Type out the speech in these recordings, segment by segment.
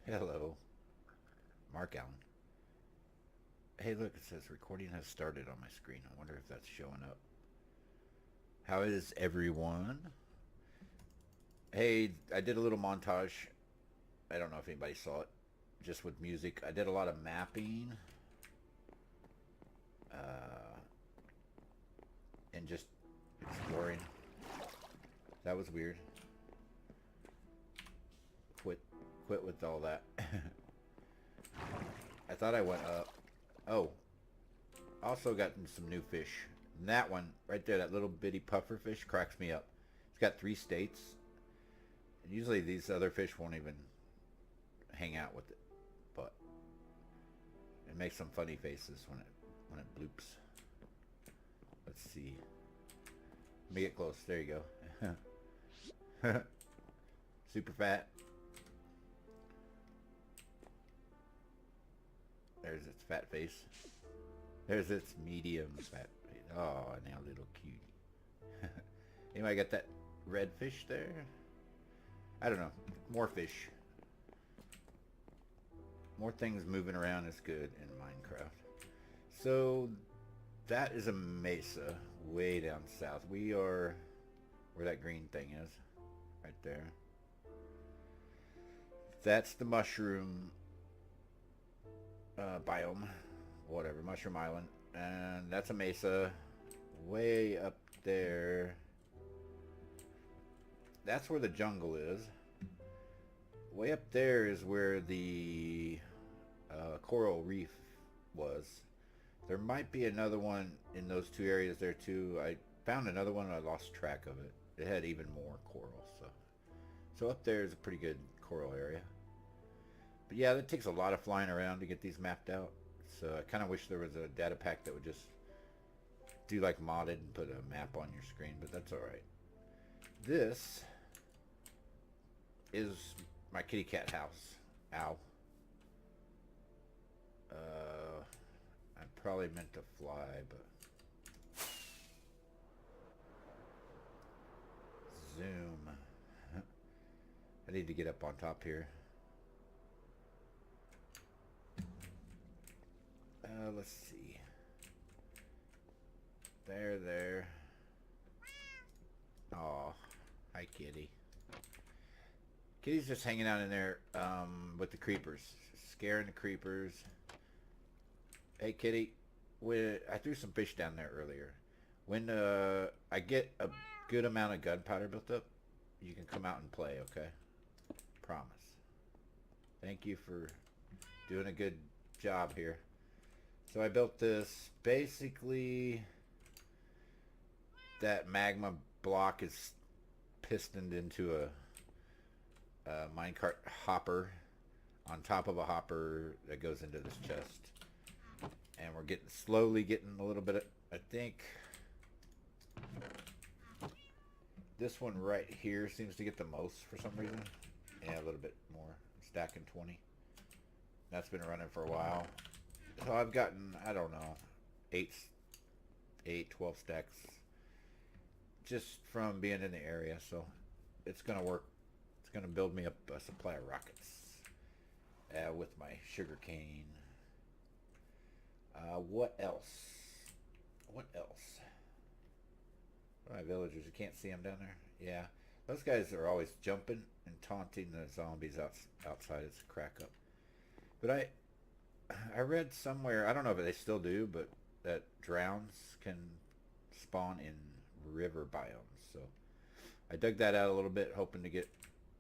Hello, Mark Allen. Hey, look, it says recording has started on my screen. I wonder if that's showing up. How is everyone? Hey, I did a little montage. I don't know if anybody saw it, just with music. I did a lot of mapping uh, and just exploring. That was weird. Quit, quit with all that. I thought I went up. Oh, also gotten some new fish. And that one right there, that little bitty puffer fish, cracks me up. It's got 3 states. And usually these other fish won't even hang out with it, but it makes some funny faces when it bloops. Let's see. Let me get close. There you go. Super fat. There's its fat face. There's its medium fat face. Oh, now little cutie. Anybody got that red fish there? I don't know. More fish. More things moving around is good in Minecraft. So that is a mesa way down south. We are where that green thing is. Right there. That's the mushroom biome. Whatever. Mushroom Island. And that's a mesa way up there. That's where the jungle is. Way up there is where the coral reef was. There might be another one in those 2 areas there too. I found another one and I lost track of it. It had even more coral, so up there is a pretty good coral area. But yeah, that takes a lot of flying around to get these mapped out. So I kind of wish there was a data pack that would just do like modded and put a map on your screen, but that's all right. This is my kitty cat house. Ow. I probably meant to fly, but zoom. I need to get up on top here. Let's see. There. Aw, hi kitty. Kitty's just hanging out in there with the creepers, scaring the creepers. Hey kitty, I threw some fish down there earlier. When I get a good amount of gunpowder built up, you can come out and play, okay? Promise. Thank you for doing a good job here. So I built this. Basically, that magma block is pistoned into a minecart hopper on top of a hopper that goes into this chest. And we're slowly getting a little bit of, I think this one right here seems to get the most for some reason. Yeah, a little bit more. Stacking 20. That's been running for a while. So I've gotten, I don't know, 12 stacks just from being in the area. So it's going to work. It's going to build me up a supply of rockets with my sugar cane. What else? What else? My villagers, you can't see them down there? Yeah. Those guys are always jumping and taunting the zombies outside. It's a crack up. But I read somewhere, I don't know if they still do, but that drowns can spawn in river biomes. So I dug that out a little bit, hoping to get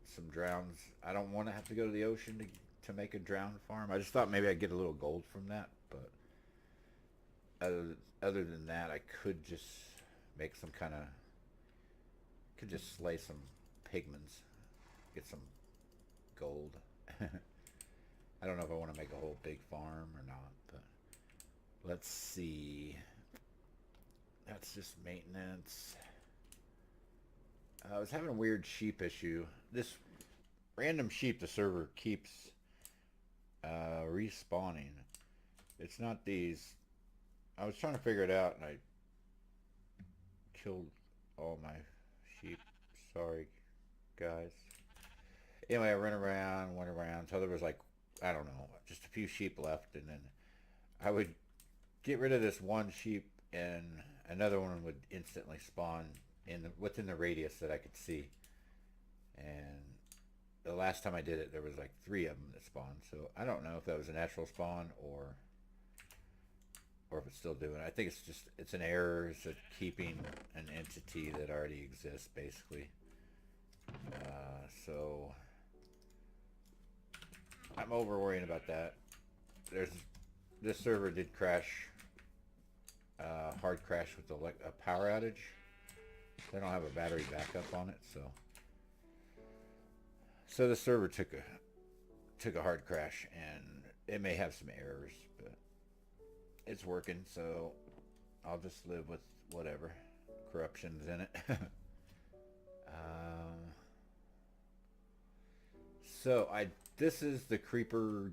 some drowns. I don't want to have to go to the ocean to make a drown farm. I just thought maybe I'd get a little gold from that, but other than that, I could just make some kind of, could just slay some pigments, get some gold. I don't know if I want to make a whole big farm or not, but let's see. That's just maintenance. I was having a weird sheep issue. This random sheep the server keeps respawning. It's not these. I was trying to figure it out and I killed all my sheep. Sorry, guys. Anyway, I went around until there was like, I don't know, just a few sheep left, and then I would get rid of this one sheep, and another one would instantly spawn within the radius that I could see. And the last time I did it, there was like three of them that spawned. So I don't know if that was a natural spawn or if it's still doing it. I think it's an error. It's keeping an entity that already exists, basically. So I'm over worrying about that. This server did crash, hard crash with a power outage. They don't have a battery backup on it, so the server took a hard crash, and it may have some errors, but it's working. So I'll just live with whatever corruption's in it. um, so this is the Creeper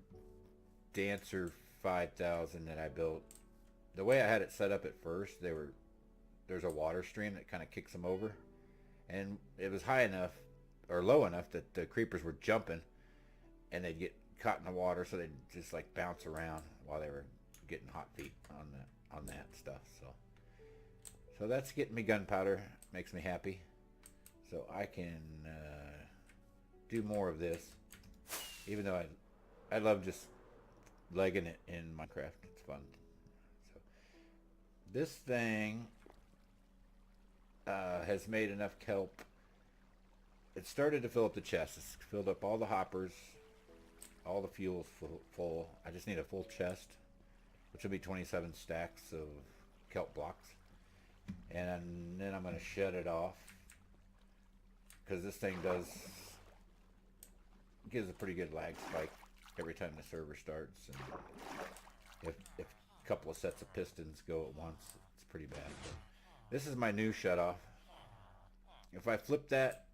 Dancer 5000 that I built. The way I had it set up at first, there's a water stream that kind of kicks them over, and it was high enough or low enough that the creepers were jumping, and they'd get caught in the water, so they'd just like bounce around while they were getting hot feet on that stuff. So that's getting me gunpowder. Makes me happy. So I can do more of this, even though I love just legging it in Minecraft. It's fun. So this thing has made enough kelp. It started to fill up the chest. It's filled up all the hoppers, all the fuel's full. I just need a full chest, which will be 27 stacks of kelp blocks. And then I'm going to shut it off, because this thing gives a pretty good lag spike every time the server starts. And if a couple of sets of pistons go at once, it's pretty bad. But this is my new shut off. If I flip that,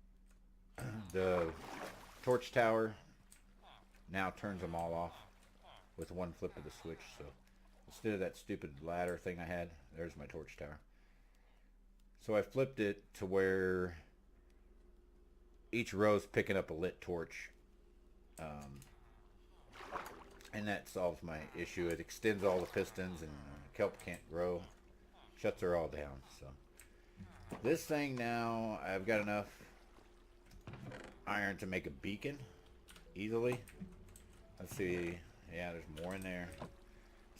the torch tower now turns them all off with one flip of the switch. So instead of that stupid ladder thing I had, there's my torch tower. So I flipped it to where each row's picking up a lit torch, and that solves my issue. It extends all the pistons, and kelp can't grow, shuts her all down. So this thing now, I've got enough iron to make a beacon easily. Let's see. Yeah, there's more in there.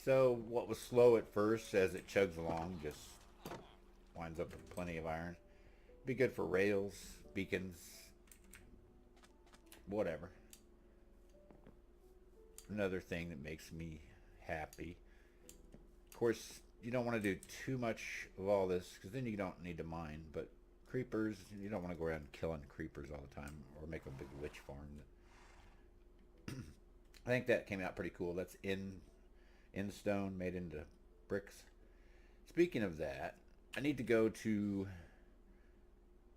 So what was slow at first, as it chugs along, just winds up with plenty of iron. Be good for rails, beacons, whatever. Another thing that makes me happy. Of course, you don't want to do too much of all this, because then you don't need to mine. But creepers, you don't want to go around killing creepers all the time, or make a big witch farm. I think that came out pretty cool. That's in stone, made into bricks. Speaking of that, I need to go to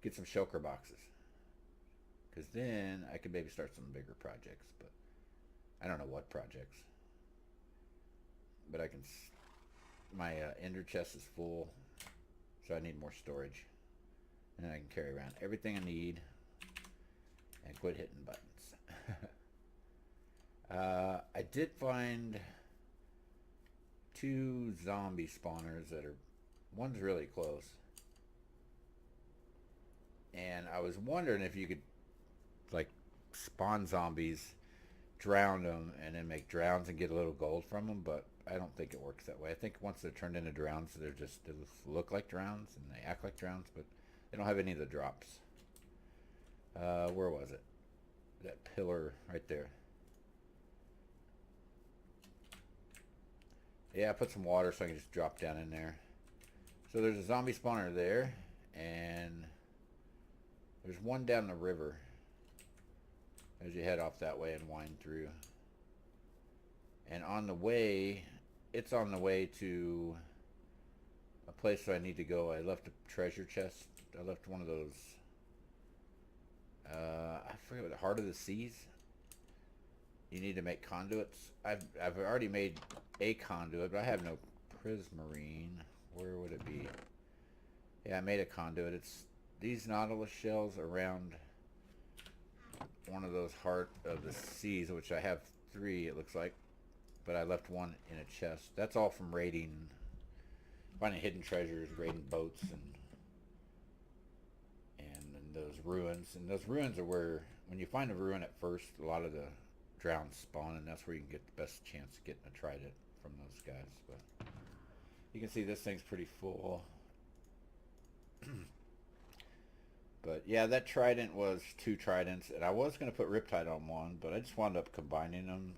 get some shulker boxes, because then I could maybe start some bigger projects. But I don't know what projects. But I can. My ender chest is full, so I need more storage, and then I can carry around everything I need and quit hitting buttons. I did find 2 zombie spawners that are, one's really close, and I was wondering if you could like spawn zombies, drown them, and then make drowns and get a little gold from them, but I don't think it works that way. I think once they're turned into drowns, they look like drowns and they act like drowns, but they don't have any of the drops. Where was it? That pillar right there. Yeah, I put some water so I can just drop down in there. So there's a zombie spawner there, and there's one down the river as you head off that way and wind through. And on the way, it's on the way to a place where I need to go. I left a treasure chest. I left one of those, I forget what, the Heart of the Seas. You need to make conduits. I've already made a conduit, but I have no prismarine. Where would it be? Yeah, I made a conduit. It's these nautilus shells around one of those Heart of the Seas, which I have 3, it looks like, but I left 1 in a chest. That's all from raiding, finding hidden treasures, raiding boats, and those ruins. And those ruins are where, when you find a ruin at first, a lot of the drowns spawn, and that's where you can get the best chance of getting a trident from those guys. But you can see this thing's pretty full. But yeah, that trident was 2 tridents, and I was going to put Riptide on 1, but I just wound up combining them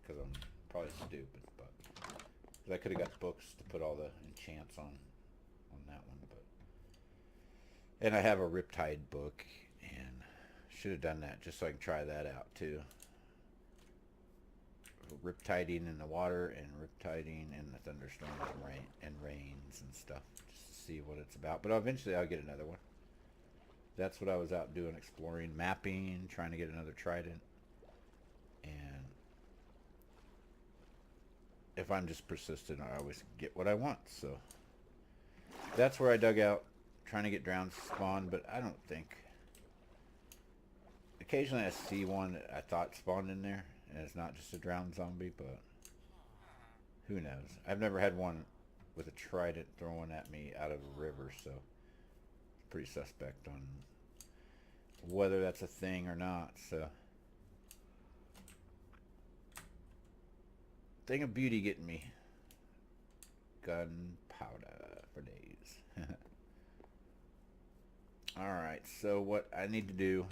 because I'm probably stupid. But cause I could have got books to put all the enchants on that one. But and I have a Riptide book, and should have done that just so I can try that out too. Riptiding in the water and riptiding in the thunderstorms and rains and stuff, just to see what it's about. But eventually I'll get another one. That's what I was out doing, exploring, mapping, trying to get another trident. And if I'm just persistent, I always get what I want. So that's where I dug out, trying to get drowns spawn, but I don't think. Occasionally I see one that I thought spawned in there, and it's not just a drowned zombie, but who knows? I've never had one with a trident thrown at me out of a river, so pretty suspect on whether that's a thing or not. So thing of beauty getting me. Gunpowder for days. Alright, so what I need to do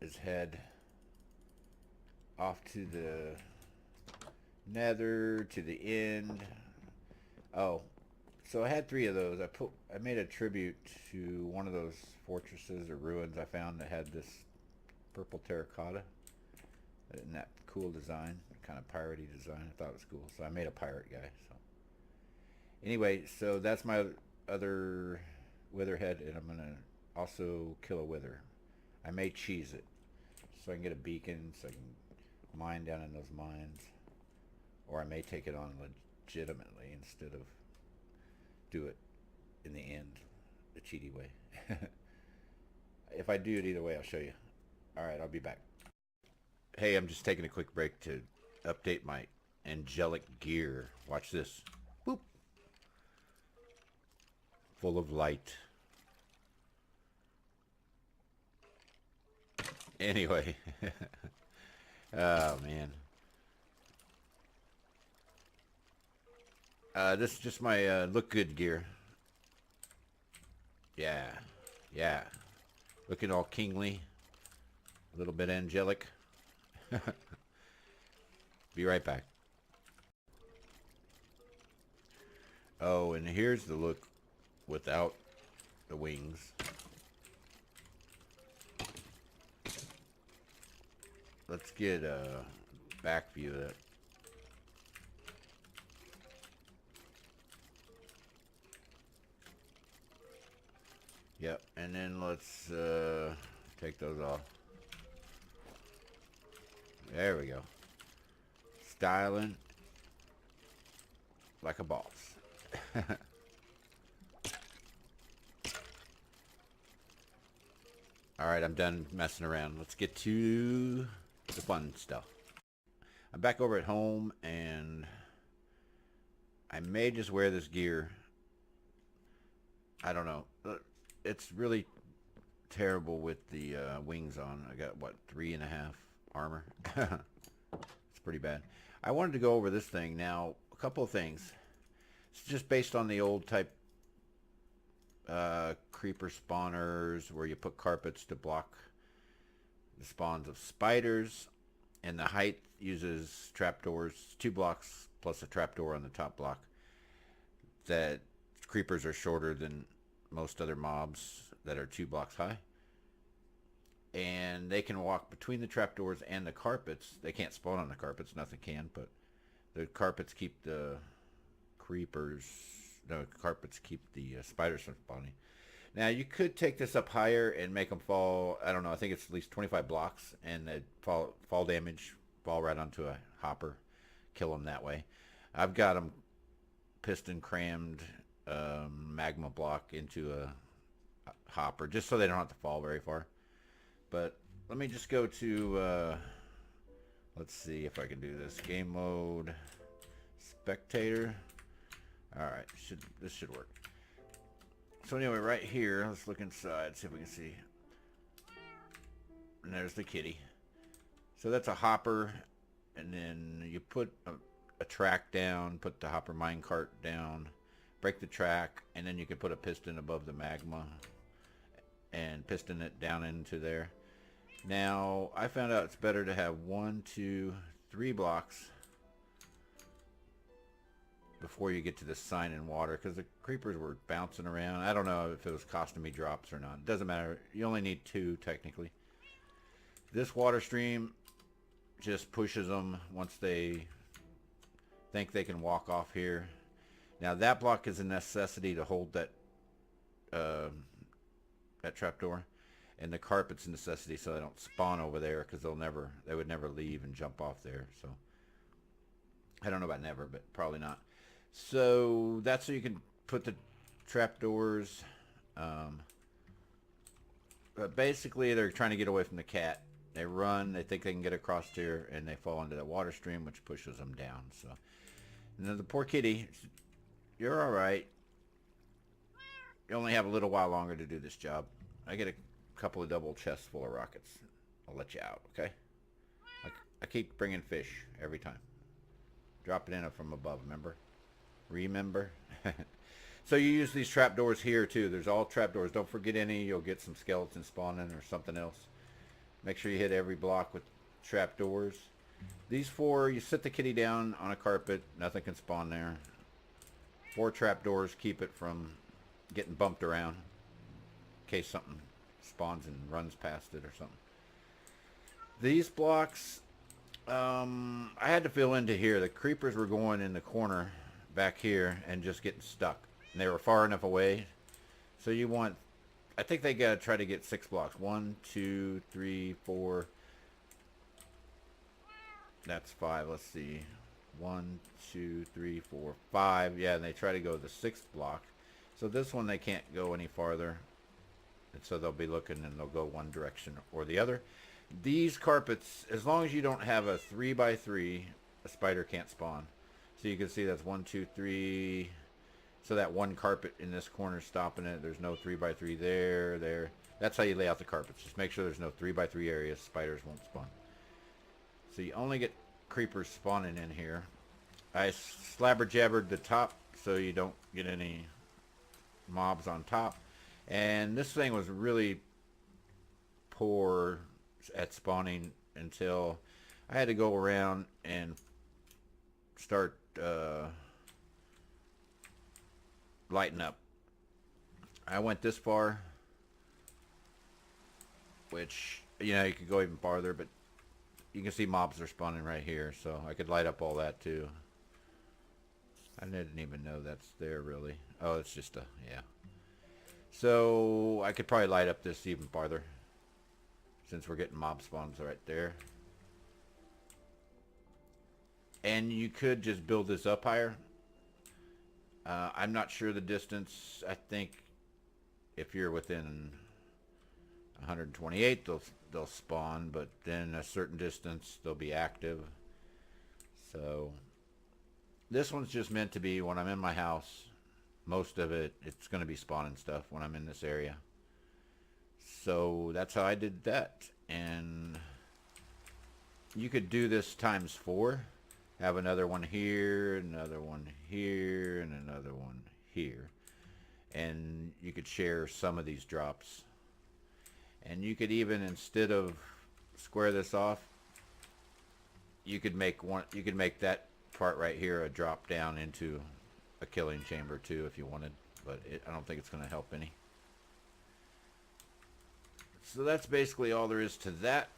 is head off to the nether, to the end. Oh, so I had 3 of those. I made a tribute to one of those fortresses or ruins I found that had this purple terracotta. Isn't that cool design? Kind of piratey design. I thought it was cool. So I made a pirate guy. So anyway, so that's my other witherhead, and I'm gonna also kill a wither. I may cheese it so I can get a beacon so I can mine down in those mines, or I may take it on legitimately instead of do it in the end the cheaty way. If I do it either way, I'll show you. Alright, I'll be back. Hey, I'm just taking a quick break to update my angelic gear. Watch this. Boop. Full of light. Anyway. Oh, man. This is just my look good gear. Yeah. Yeah. Looking all kingly. A little bit angelic. Be right back. Oh, and here's the look without the wings. Let's get a back view of that. Yep, and then let's take those off. There we go. Styling like a boss. Alright, I'm done messing around. Let's get to the fun stuff. I'm back over at home, and I may just wear this gear. I don't know. It's really terrible with the wings on. I got, what, 3.5 armor? It's pretty bad. I wanted to go over this thing. Now, a couple of things. It's just based on the old type creeper spawners where you put carpets to block the spawns of spiders, and the height uses trapdoors, 2 blocks plus a trapdoor on the top block. That creepers are shorter than most other mobs that are 2 blocks high, and they can walk between the trapdoors and the carpets. They can't spawn on the carpets, nothing can, but the carpets keep the carpets keep the spiders from spawning. Now, you could take this up higher and make them fall, I don't know, I think it's at least 25 blocks, and they'd fall damage, fall right onto a hopper, kill them that way. I've got them piston crammed magma block into a hopper, just so they don't have to fall very far. But let me just go to, let's see if I can do this. Game mode, spectator. Alright, this should work. So anyway, right here, let's look inside, see if we can see. And there's the kitty. So that's a hopper, and then you put a track down, put the hopper minecart down, break the track, and then you can put a piston above the magma and piston it down into there. Now, I found out it's better to have 1, 2, 3 blocks before you get to the sign in water, because the creepers were bouncing around. I don't know if it was costing me drops or not. It doesn't matter. You only need 2 technically. This water stream just pushes them once they think they can walk off here. Now that block is a necessity to hold that that trapdoor, and the carpet's a necessity so they don't spawn over there, because they would never leave and jump off there. So I don't know about never, but probably not. So that's so you can put the trapdoors. But basically they're trying to get away from the cat. They run, they think they can get across here, and they fall into that water stream, which pushes them down. So, and then the poor kitty, you're all right. You only have a little while longer to do this job. I get a couple of double chests full of rockets. I'll let you out, okay? I keep bringing fish every time. Drop it in from above, remember? Remember? So you use these trapdoors here too. There's all trapdoors. Don't forget any. You'll get some skeletons spawning or something else. Make sure you hit every block with trapdoors. These 4, you sit the kitty down on a carpet. Nothing can spawn there. 4 trapdoors keep it from getting bumped around in case something spawns and runs past it or something. These blocks, I had to fill into here. The creepers were going in the corner back here and just getting stuck. And they were far enough away. So you want, I think they got to try to get 6 blocks. 1, 2, 3, 4. That's 5. Let's see. 1, 2, 3, 4, 5. Yeah, and they try to go the 6th block. So this one they can't go any farther. And so they'll be looking and they'll go one direction or the other. These carpets, as long as you don't have a 3x3, a spider can't spawn. So you can see that's 1, 2, 3. So that one carpet in this corner is stopping it. There's no 3x3 there. That's how you lay out the carpets. Just make sure there's no 3x3 areas. Spiders won't spawn. So you only get creepers spawning in here. I slabber-jabbered the top so you don't get any mobs on top. And this thing was really poor at spawning until I had to go around and start lighting up. I went this far, which, you know, you could go even farther, but you can see mobs are spawning right here, so I could light up all that too. I didn't even know that's there really. Oh, it's just a, yeah. So I could probably light up this even farther since we're getting mob spawns right there. And you could just build this up higher. I'm not sure the distance. I think if you're within 128, they'll spawn, but then a certain distance they'll be active. So this one's just meant to be when I'm in my house. Most of it's going to be spawning stuff when I'm in this area. So that's how I did that. And you could do this times 4. Have another one here, another one here, and another one here. And you could share some of these drops. And you could even, instead of square this off, you could make that part right here a drop down into a killing chamber too if you wanted, but I don't think it's going to help any. So that's basically all there is to that.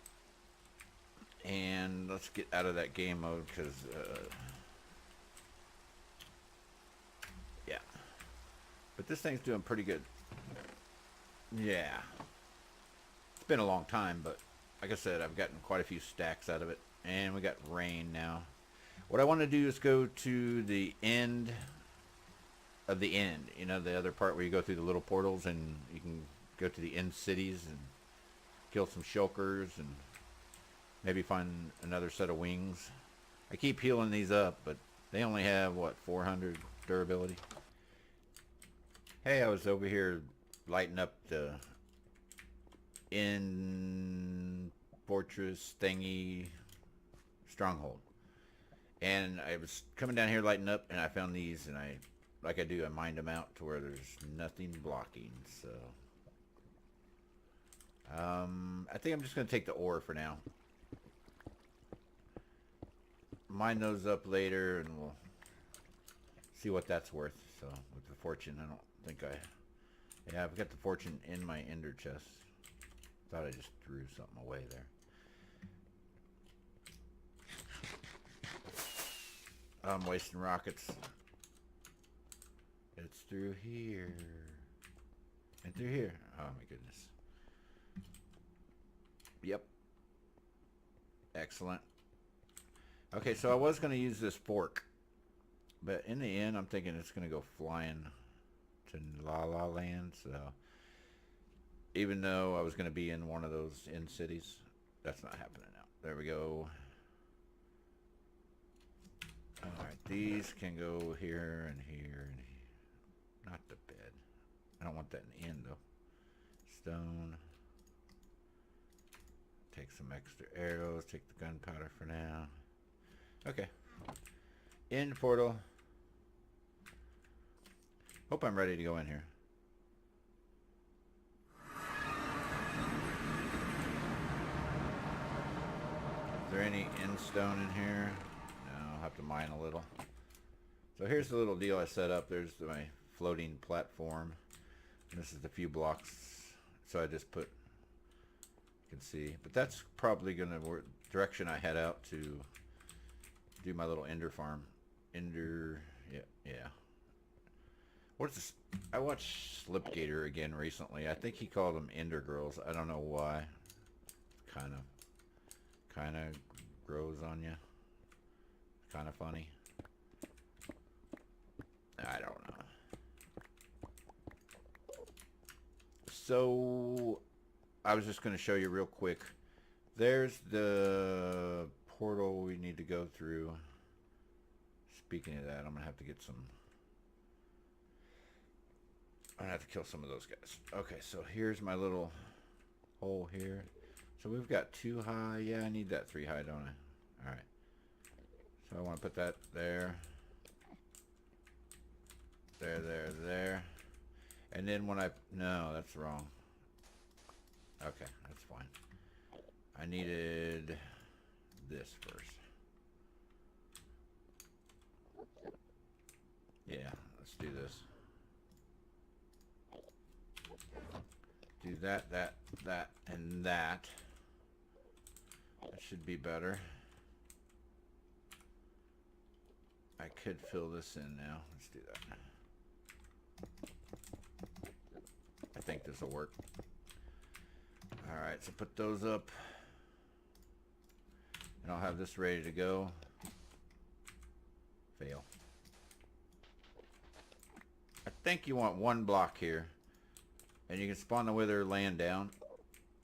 And let's get out of that game mode because yeah, but this thing's doing pretty good. Yeah, it's been a long time, but like I said, I've gotten quite a few stacks out of it. And we got rain now. What I want to do is go to the end of the end, you know, the other part where you go through the little portals and you can go to the end cities and kill some shulkers and maybe find another set of wings. I keep healing these up, but they only have, what, 400 durability? Hey, I was over here lighting up the in fortress thingy stronghold. And I was coming down here lighting up, and I found these, and like I do, I mined them out to where there's nothing blocking, so... I think I'm just going to take the ore for now. Mine those up later, and we'll see what that's worth. So, with the fortune, I don't think I... Yeah, I've got the fortune in my ender chest. Thought I just threw something away there. I'm wasting rockets. It's through here. And through here. Oh my goodness. Yep. Excellent. Okay, so I was going to use this fork. But in the end, I'm thinking it's going to go flying to La La Land. So, even though I was going to be in one of those in cities, that's not happening now. There we go. Alright, these can go here and here and here. Not the bed. I don't want that in the end, though. Stone. Take some extra arrows. Take the gunpowder for now. Okay. End portal. Hope I'm ready to go in here. Is there any end stone in here? I'll have to mine a little. So here's the little deal I set up. There's my floating platform. And this is the few blocks. So I just put, you can see. But that's probably going to work. Direction I head out to do my little ender farm. Ender, yeah. What's this? I watched Slipgator again recently. I think he called them ender girls. I don't know why. Kind of grows on you. Kind of funny. I don't know. So I was just going to show you real quick. There's the portal we need to go through. Speaking of that, I'm going to have to get some... I'm going to have to kill some of those guys. Okay, so here's my little hole here. So we've got 2 high. Yeah, I need that 3 high, don't I? Alright. So I want to put that there. There. And then when I... No, that's wrong. Okay, that's fine. I needed this first. Yeah, let's do this. Do that, and that. That should be better. I could fill this in now. Let's do that. I think this will work. Alright, so put those up. And I'll have this ready to go. Fail. I think you want 1 block here. And you can spawn the wither laying down.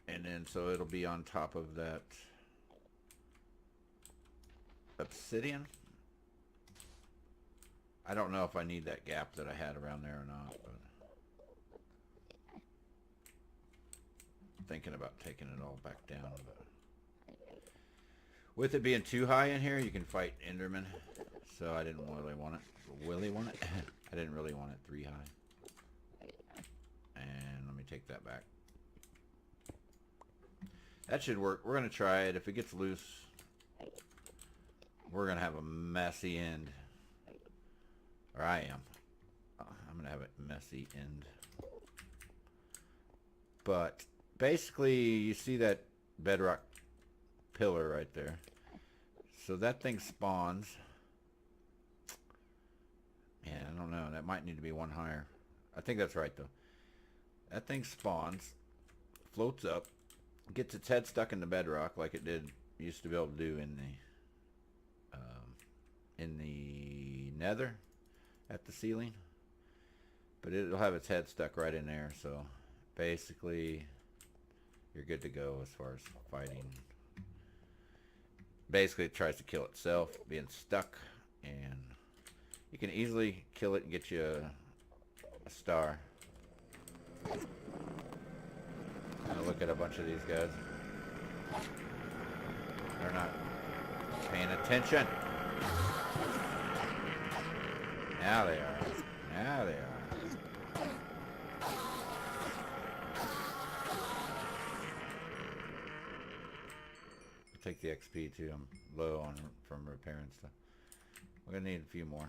And then so it'll be on top of that obsidian. I don't know if I need that gap that I had around there or not, but I'm thinking about taking it all back down. But with it being too high in here, you can fight Enderman. So I didn't really want it. I didn't really want it 3 high. And let me take that back. That should work. We're going to try it. If it gets loose, we're going to have a messy end. Or I am. I'm going to have a messy end. But basically, you see that bedrock pillar right there. So that thing spawns. Man, I don't know. That might need to be 1 higher. I think that's right, though. That thing spawns, floats up, gets its head stuck in the bedrock like it used to be able to do in the nether at the ceiling. But it'll have its head stuck right in there. So basically, you're good to go as far as fighting. Basically, it tries to kill itself, being stuck, and you can easily kill it and get you a star. Now look at a bunch of these guys. They're not paying attention. Now they are. Now they are. Take the XP too. I'm low on from repairing stuff. We're gonna need a few more.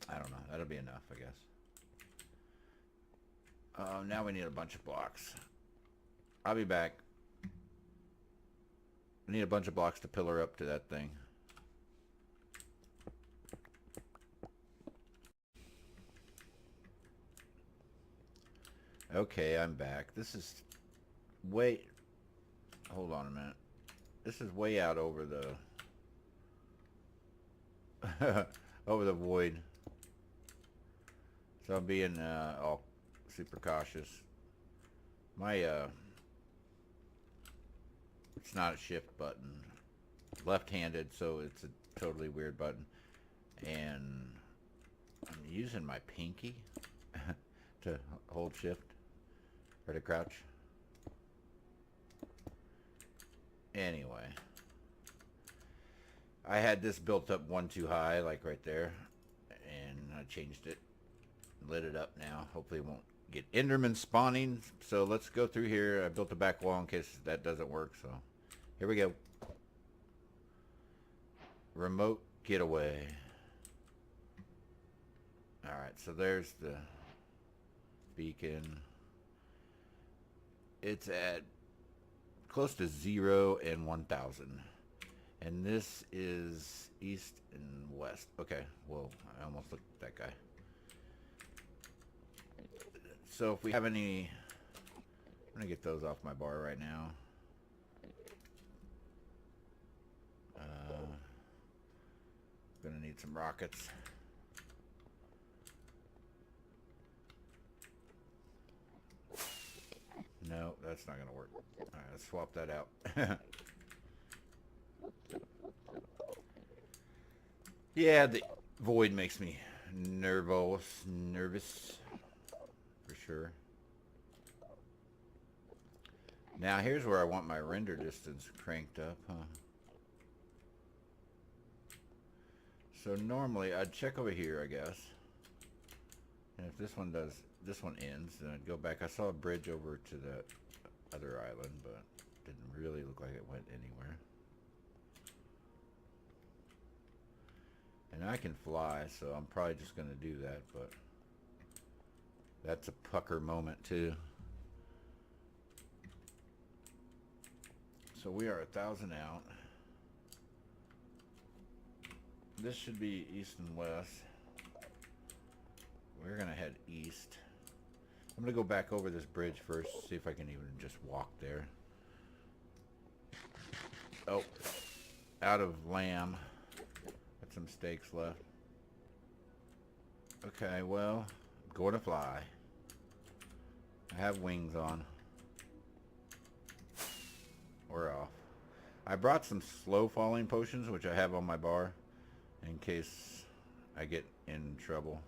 I don't know. That'll be enough, I guess. Now we need a bunch of blocks. I'll be back. I need a bunch of blocks to pillar up to that thing. Okay, I'm back. This is way... Hold on a minute. This is way out over the... over the void. So I'm being all super cautious. My it's not a shift button. Left-handed, so it's a totally weird button. And I'm using my pinky to hold shift or to crouch. Anyway, I had this built up one too high, like right there, and I changed it, lit it up now. Hopefully it won't get Enderman spawning. So let's go through here. I built a back wall in case that doesn't work, so here we go. Remote getaway. Alright, so there's the beacon. It's at close to 0 and 1,000. And this is east and west. Okay, whoa, I almost looked at that guy. So if we have any... I'm going to get those off my bar right now. Going to need some rockets. No, that's not going to work. Alright, let's swap that out. Yeah, the void makes me nervous for sure. Now here's where I want my render distance cranked up, huh? So normally I'd check over here, I guess. And if this one ends, then I'd go back. I saw a bridge over to that other island, but didn't really look like it went anywhere. And I can fly, so I'm probably just going to do that, but that's a pucker moment too. So we are 1,000 out. This should be east and west. We're going to head east. I'm going to go back over this bridge first, see if I can even just walk there. Oh, out of lamb. Got some steaks left. Okay, well, I'm going to fly. I have wings on. We're off. I brought some slow falling potions, which I have on my bar, in case I get in trouble.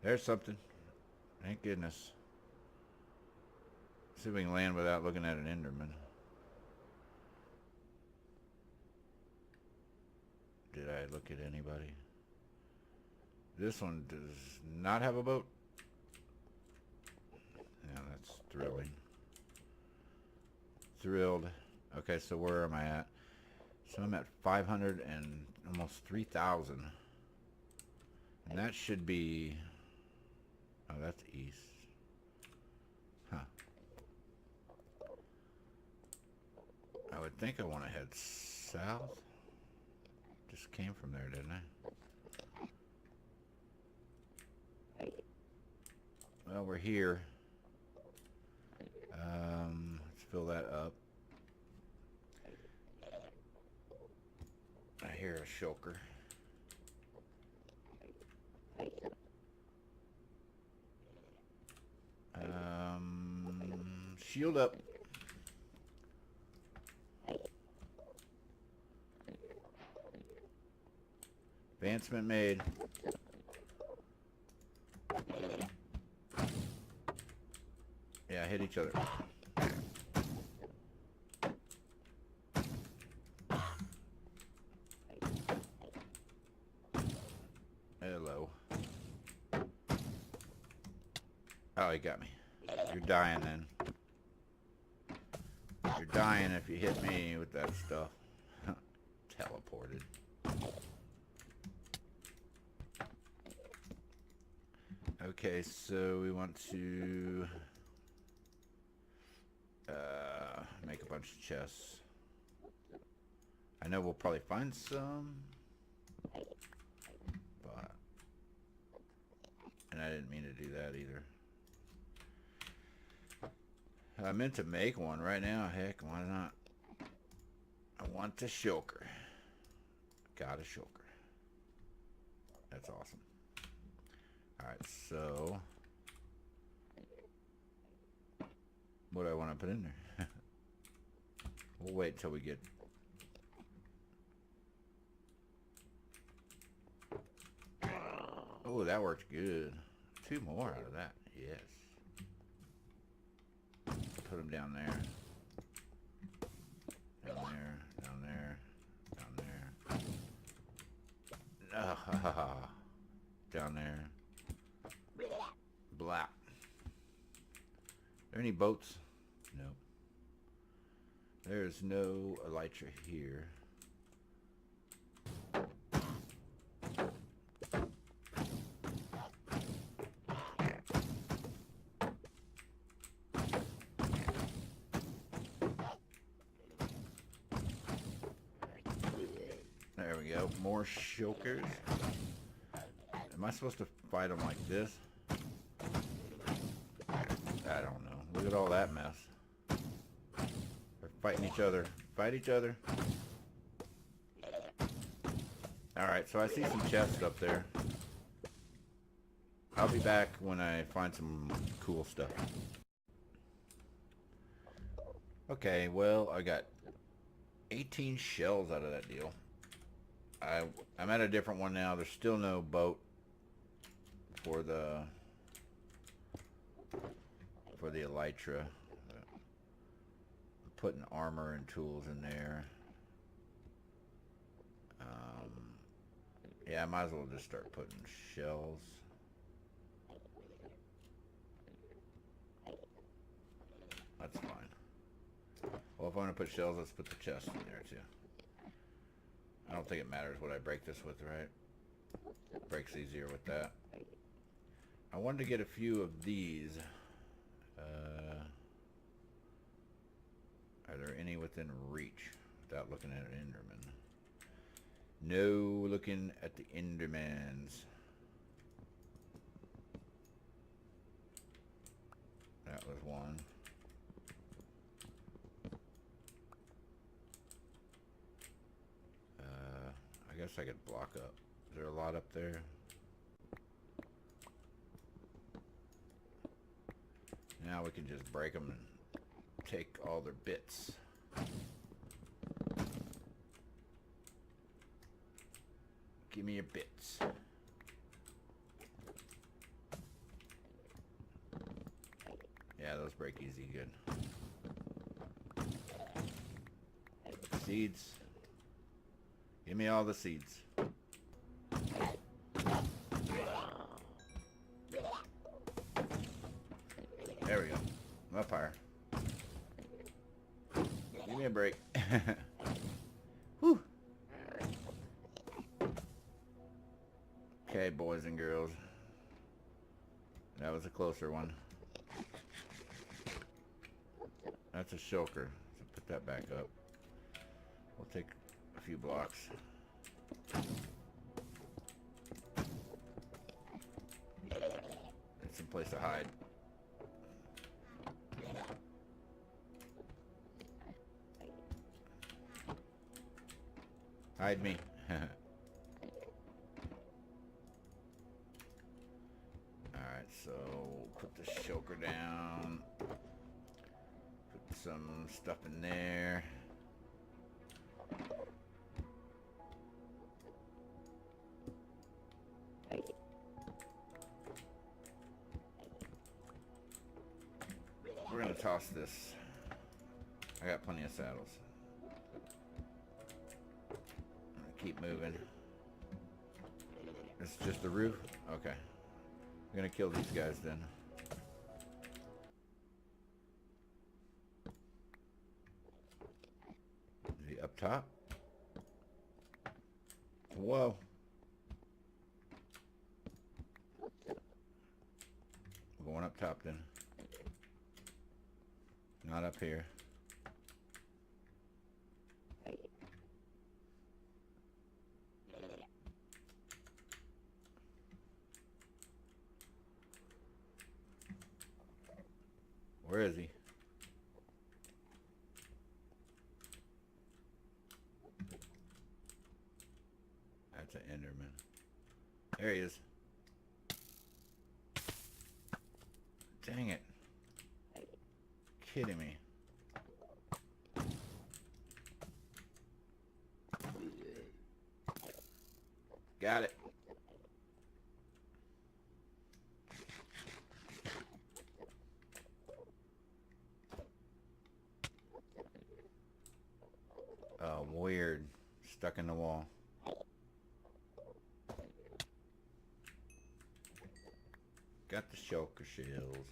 There's something. Thank goodness. See if we can land without looking at an Enderman. Did I look at anybody? This one does not have a boat. Yeah, that's thrilling. Thrilled. Okay, so where am I at? So I'm at 500 and almost 3,000. And that should be... Oh, that's east. Huh. I would think I want to head south. Just came from there, didn't I? Well, we're here. Let's fill that up. I hear a shulker. Shield up. Advancement made. Yeah, hit each other. Hello. Oh, he got me. You're dying then. You're dying if you hit me with that stuff. Teleported. Okay, so we want to make a bunch of chests. I know we'll probably find some, but and I didn't mean to do that either. I meant to make one right now. Heck, why not? I want a shulker. Got a shulker. That's awesome. Alright, so what do I want to put in there? We'll wait till we get... Oh, that worked good. 2 more out of that. Yes. Put them down there. Down there. Down there. Down there. Down there. Blah. Are there any boats? No. There's no elytra here. There we go. More shulkers. Am I supposed to fight them like this? I don't know. Look at all that mess. They're fighting each other. Fight each other. Alright, so I see some chests up there. I'll be back when I find some cool stuff. Okay, well, I got 18 shells out of that deal. I'm at a different one now. There's still no boat for the elytra. Putting armor and tools in there. Yeah, I might as well just start putting shells. That's fine. Well, if I want to put shells, let's put the chest in there too. I don't think it matters what I break this with, right? It breaks easier with that. I wanted to get a few of these. Are there any within reach without looking at an Enderman? No looking at the Endermans. That was one. I guess I could block up. Is there a lot up there? Now we can just break them and take all their bits. Give me your bits. Yeah, those break easy good. Seeds. Give me all the seeds. There we go. I'm up higher. Give me a break. Whew. Okay, boys and girls. That was a closer one. That's a shulker. So put that back up. We'll take a few blocks. It's some place to hide. Hide me. Alright, so put the shulker down. Put some stuff in there. We're gonna toss this. I got plenty of saddles. I'm gonna keep moving. This is just the roof? Okay. I'm gonna kill these guys then. Is he up top? Whoa. We're going up top then. Not up here. Where is he? That's an Enderman. There he is. Dang it. Kidding me. Got it. Oh, weird. Stuck in the wall. Got the shulker shells.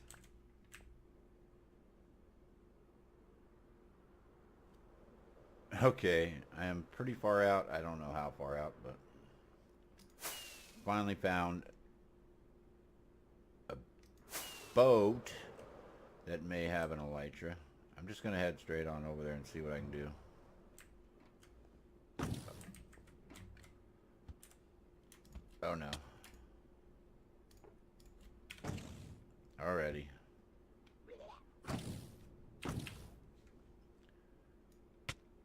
Okay, I am pretty far out. I don't know how far out, but finally found a boat that may have an elytra. I'm just going to head straight on over there and see what I can do. Oh no. Alrighty.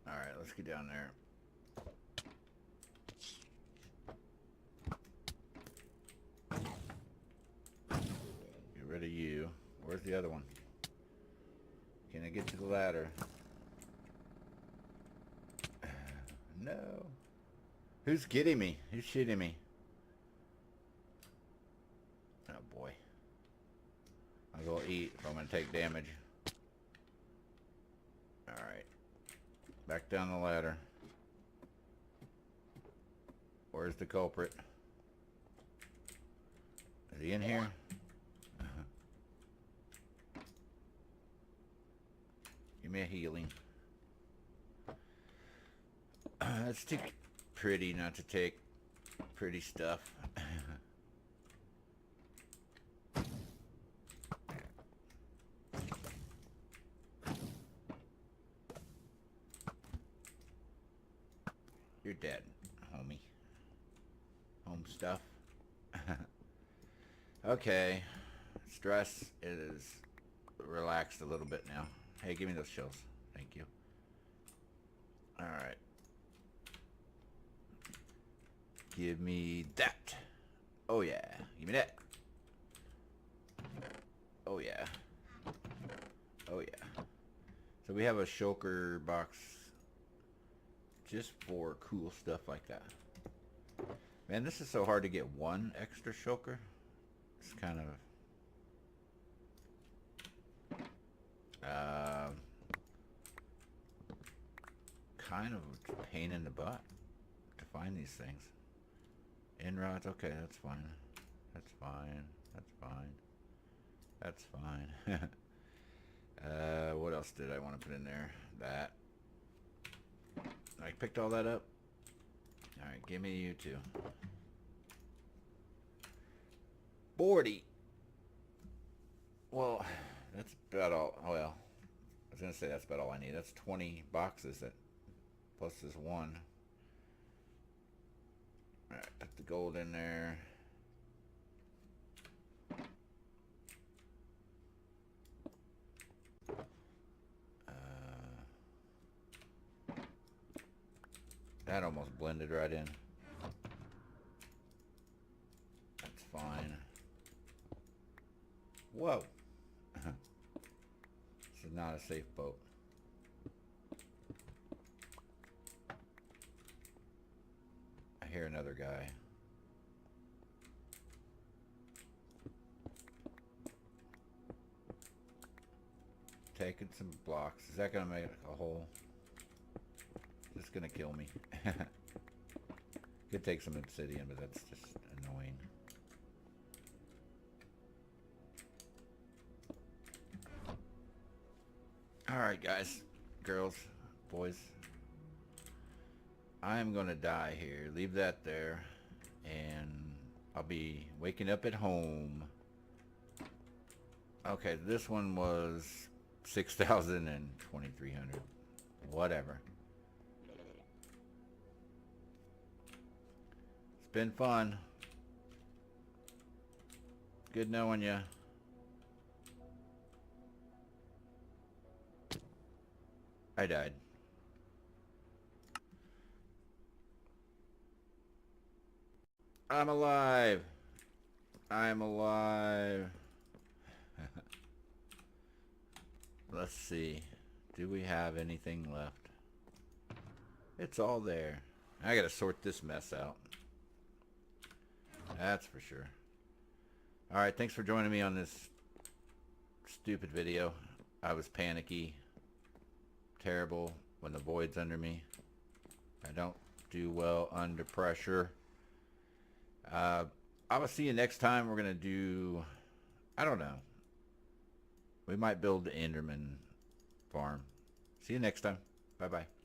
Alright, let's get down there. Get rid of you. Where's the other one? Can I get to the ladder? No. Who's getting me? Who's shooting me? Oh boy. I'll go eat if I'm going to take damage. Alright. Back down the ladder. Where's the culprit? Is he in here? Give me a healing. It's too pretty not to take pretty stuff. You're dead, homie. Home stuff. Okay. Stress is relaxed a little bit now. Hey, give me those shells. Thank you. Alright. Give me that. Oh yeah. Give me that. Oh yeah. Oh yeah. So we have a shulker box just for cool stuff like that. Man, this is so hard to get one extra shulker. It's kind of a pain in the butt to find these things. In rods, okay, that's fine. That's fine. That's fine. That's fine. What else did I want to put in there? That. I picked all that up. Alright, give me you two. 40. Well, that's about all. Well, I was going to say that's about all I need. That's 20 boxes that plus this one. Alright, put the gold in there. That almost blended right in. That's fine. Whoa. This is not a safe boat. I hear another guy. Taking some blocks. Is that going to make a hole? It's going to kill me. Could take some obsidian, but that's just annoying. Alright guys, girls, boys. I'm going to die here. Leave that there. And I'll be waking up at home. Okay, this one was 6,000 and 2,300. Whatever. It's been fun. Good knowing ya. I died. I'm alive. I'm alive. Let's see. Do we have anything left? It's all there. I gotta sort this mess out. That's for sure. Alright, thanks for joining me on this stupid video. I was panicky. Terrible when the void's under me. I don't do well under pressure. I will see you next time. We're gonna do, I don't know. We might build the Enderman farm. See you next time. Bye bye.